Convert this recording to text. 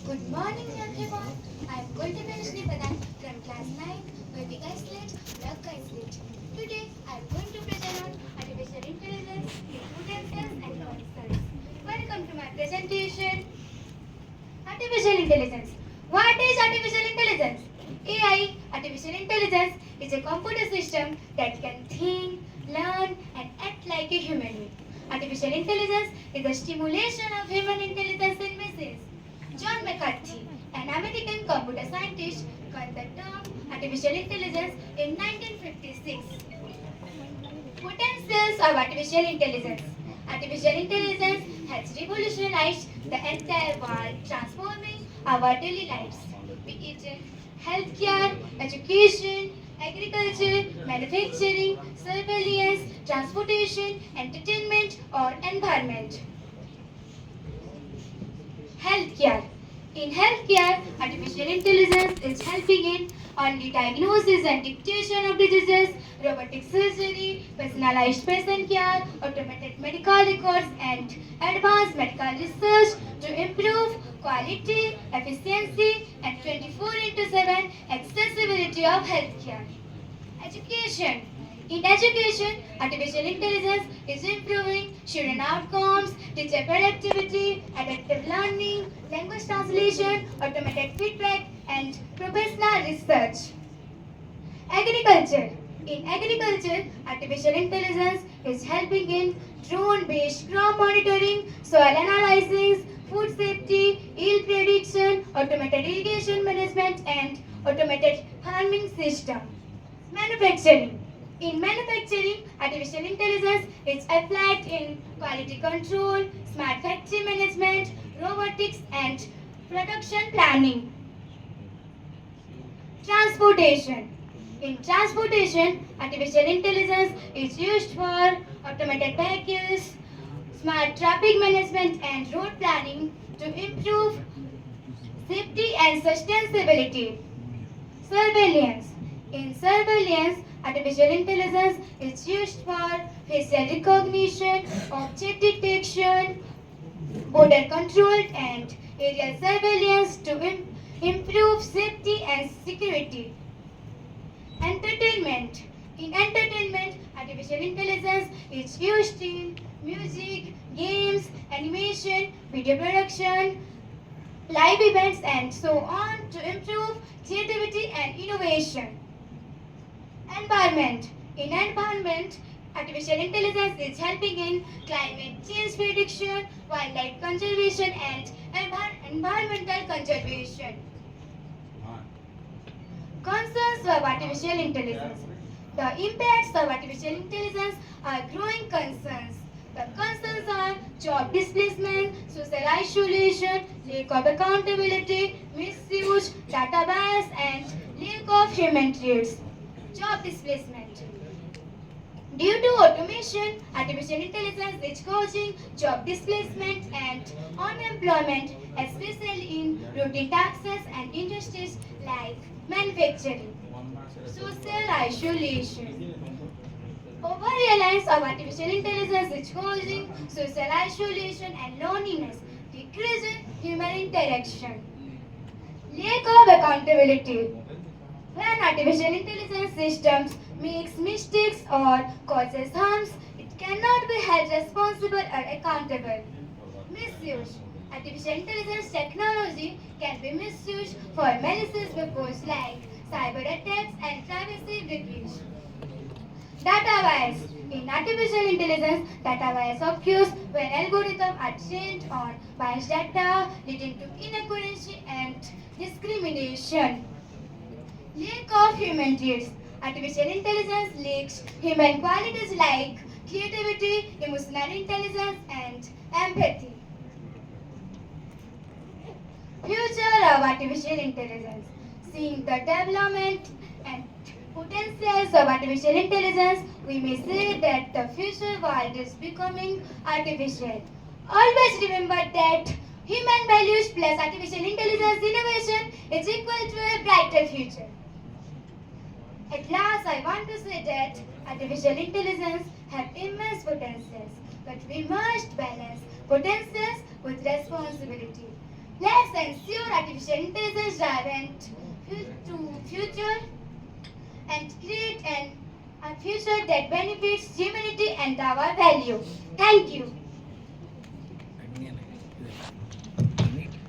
Good morning, everyone. I am going to be Rashni Pradhan from class 9, Vedic Isolate, Duck Isolate. Today, I am going to present on artificial intelligence, potentials and concerns. Welcome to my presentation. Artificial intelligence. What is artificial intelligence? AI, artificial intelligence, is a computer system that can think, learn, and act like a human being. Artificial intelligence is the stimulation of human intelligence in machines. John McCarthy, an American computer scientist, coined the term artificial intelligence in 1956. Potentials of artificial intelligence. Artificial intelligence has revolutionized the entire world, transforming our daily lives, be it in healthcare, education, agriculture, manufacturing, surveillance, transportation, entertainment, or environment. Healthcare. In healthcare, artificial intelligence is helping in early diagnosis and detection of diseases, robotic surgery, personalized patient care, automated medical records, and advanced medical research to improve quality, efficiency, and 24 into 7 accessibility of healthcare. Education. In education, artificial intelligence is improving student outcomes, teacher productivity, adaptive learning, language translation, automated feedback, and professional research. Agriculture. In agriculture, artificial intelligence is helping in drone-based crop monitoring, soil analysis, food safety, yield prediction, automated irrigation management, and automated farming system. Manufacturing. In manufacturing, artificial intelligence is applied in quality control, smart factory management, robotics, and production planning. Transportation. In transportation, artificial intelligence is used for automated vehicles, smart traffic management, and road planning to improve safety and sustainability. Surveillance. In surveillance, artificial intelligence is used for facial recognition, object detection, border control, and aerial surveillance to improve safety and security. Entertainment. In entertainment, artificial intelligence is used in music, games, animation, video production, live events, and so on to improve creativity and innovation. Environment. In environment, artificial intelligence is helping in climate change prediction, wildlife conservation, and environmental conservation. Concerns of artificial intelligence. The impacts of artificial intelligence are growing concerns. The concerns are job displacement, social isolation, lack of accountability, misuse, data bias, and lack of human traits. Job displacement. Due to automation, artificial intelligence is causing job displacement and unemployment, especially in routine tasks and industries like manufacturing. Social isolation. Over-reliance of artificial intelligence is causing social isolation and loneliness, decreasing human interaction. Lack of accountability. When artificial intelligence systems makes mistakes or causes harms, it cannot be held responsible or accountable. Misuse. Artificial intelligence technology can be misused for malicious purposes like cyber attacks and privacy breaches. Data bias. In artificial intelligence, data bias occurs when algorithms are trained on biased data, leading to inaccuracy and discrimination. Lack of human traits. Artificial intelligence lacks human qualities like creativity, emotional intelligence, and empathy. Future of artificial intelligence. Seeing the development and potentials of artificial intelligence, we may say that the future world is becoming artificial. Always remember that human values plus artificial intelligence innovation is equal to a brighter future. At last, I want to say that artificial intelligence have immense potentials, but we must balance potentials with responsibility. Let's ensure artificial intelligence drives to future and create a future that benefits humanity and our value. Thank you.